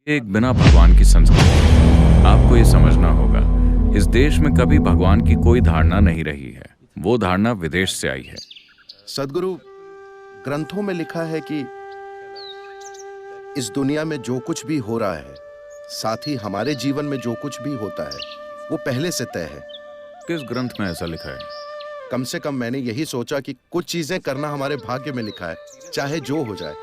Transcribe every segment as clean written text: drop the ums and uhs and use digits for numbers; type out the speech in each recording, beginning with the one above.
एक बिना भगवान की संस्कृति। आपको ये समझना होगा, इस देश में कभी भगवान की कोई धारणा नहीं रही है। वो धारणा विदेश से आई है। सद्गुरु, ग्रंथों में लिखा है कि इस दुनिया में जो कुछ भी हो रहा है, साथ ही हमारे जीवन में जो कुछ भी होता है, वो पहले से तय है। किस ग्रंथ में ऐसा लिखा है? कम से कम मैंने यही सोचा कि कुछ चीजें करना हमारे भाग्य में लिखा है, चाहे जो हो जाए।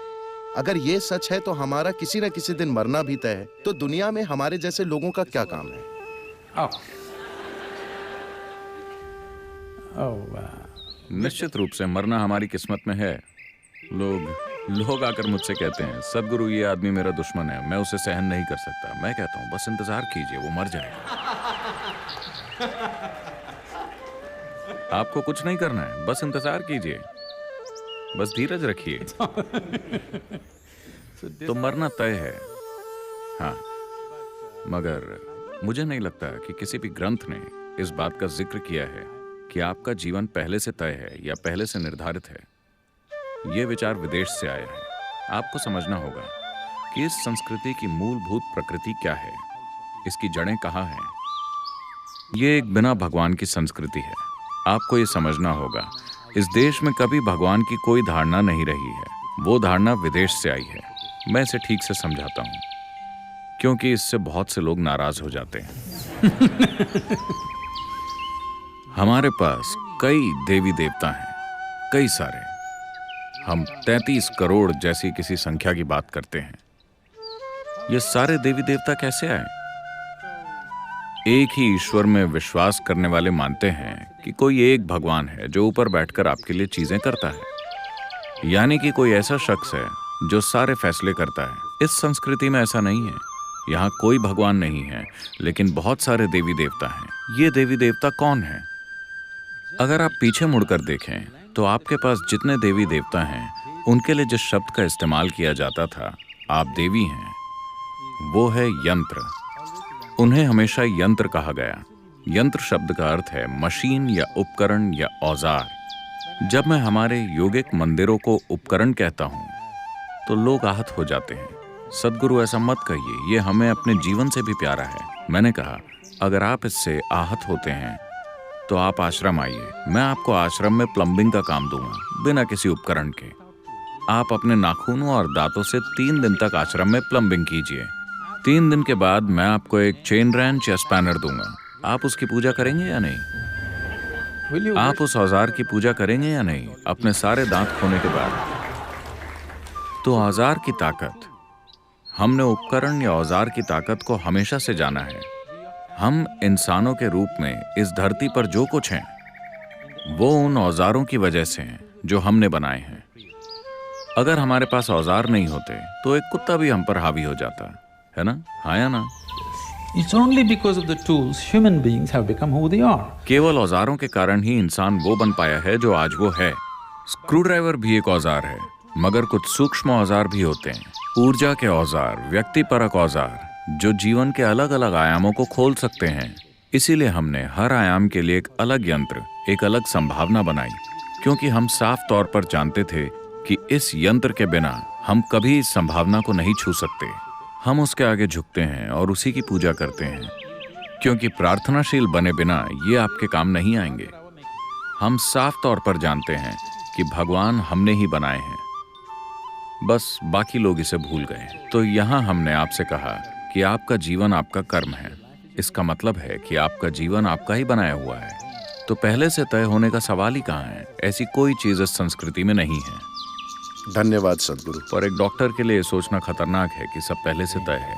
अगर ये सच है तो हमारा किसी न किसी दिन मरना भी तय है। तो दुनिया में हमारे जैसे लोगों का क्या काम है? निश्चित रूप से मरना हमारी किस्मत में है। लोग आकर मुझसे कहते हैं, सद्गुरु ये आदमी मेरा दुश्मन है, मैं उसे सहन नहीं कर सकता। मैं कहता हूँ बस इंतजार कीजिए, वो मर जाएगा। आपको कुछ नहीं करना है, बस इंतजार कीजिए, बस धीरज रखिए। तो मरना तय है। हाँ, मगर मुझे नहीं लगता कि किसी भी ग्रंथ ने इस बात का जिक्र किया है कि आपका जीवन पहले से तय है या पहले से निर्धारित है। यह विचार विदेश से आया है। आपको समझना होगा कि इस संस्कृति की मूलभूत प्रकृति क्या है, इसकी जड़ें कहाँ हैं। यह एक बिना भगवान की संस्कृति है। आपको ये समझना होगा, इस देश में कभी भगवान की कोई धारणा नहीं रही है। वो धारणा विदेश से आई है। मैं इसे ठीक से समझाता हूँ, क्योंकि इससे बहुत से लोग नाराज हो जाते हैं। हमारे पास कई देवी देवता हैं, कई सारे। हम 33 करोड़ जैसी किसी संख्या की बात करते हैं। ये सारे देवी देवता कैसे आए? एक ही ईश्वर में विश्वास करने वाले मानते हैं कि कोई एक भगवान है जो ऊपर बैठकर आपके लिए चीजें करता है, यानी कि कोई ऐसा शख्स है जो सारे फैसले करता है। इस संस्कृति में ऐसा नहीं है। यहाँ कोई भगवान नहीं है, लेकिन बहुत सारे देवी देवता हैं। ये देवी देवता कौन हैं? अगर आप पीछे मुड़कर देखें तो आपके पास जितने देवी देवता हैं, उनके लिए जिस शब्द का इस्तेमाल किया जाता था, आप देवी हैं, वो है यंत्र। उन्हें हमेशा यंत्र कहा गया। यंत्र शब्द का अर्थ है मशीन या उपकरण या औजार। जब मैं हमारे योगिक मंदिरों को उपकरण कहता हूँ तो लोग आहत हो जाते हैं। सद्गुरु ऐसा मत कहिए, ये हमें अपने जीवन से भी प्यारा है। मैंने कहा, अगर आप इससे आहत होते हैं तो आप आश्रम आइए। मैं आपको आश्रम में प्लम्बिंग का काम दूंगा, बिना किसी उपकरण के। आप अपने नाखूनों और दांतों से 3 दिन तक आश्रम में प्लम्बिंग कीजिए। 3 दिन के बाद मैं आपको एक चेन रेंच या स्पैनर दूंगा। आप उसकी पूजा करेंगे या नहीं? आप उस औजार की पूजा करेंगे या नहीं, अपने सारे दांत खोने के बाद? तो औजार की ताकत, हमने उपकरण या औजार की ताकत को हमेशा से जाना है। हम इंसानों के रूप में इस धरती पर जो कुछ हैं, वो उन औजारों की वजह से हैं जो हमने बनाए हैं। अगर हमारे पास औजार नहीं होते तो एक कुत्ता भी हम पर हावी हो जाता है ना? हाँ या ना? It's only because of the tools human beings have become who they are. केवल औजारों के कारण ही इंसान वो बन पाया है जो आज वो है। स्क्रू ड्राइवर भी एक औजार है, मगर कुछ सूक्ष्म औजार भी होते हैं। ऊर्जा के औजार, व्यक्तिपरक औजार, जो जीवन के अलग अलग आयामों को खोल सकते हैं। इसीलिए हमने हर आयाम के लिए एक अलग यंत्र, एक अलग संभावना बनाई, क्योंकि हम साफ तौर पर जानते थे कि इस यंत्र के बिना हम कभी इस संभावना को नहीं छू सकते। हम उसके आगे झुकते हैं और उसी की पूजा करते हैं, क्योंकि प्रार्थनाशील बने बिना ये आपके काम नहीं आएंगे। हम साफ तौर पर जानते हैं कि भगवान हमने ही बनाए हैं, बस बाकी लोग इसे भूल गए। तो यहाँ हमने आपसे कहा कि आपका जीवन आपका कर्म है। इसका मतलब है कि आपका जीवन आपका ही बनाया हुआ है। तो पहले से तय होने का सवाल ही कहाँ है? ऐसी कोई चीज इस संस्कृति में नहीं है। धन्यवाद सद्गुरु। पर एक डॉक्टर के लिए सोचना खतरनाक है कि सब पहले से तय है।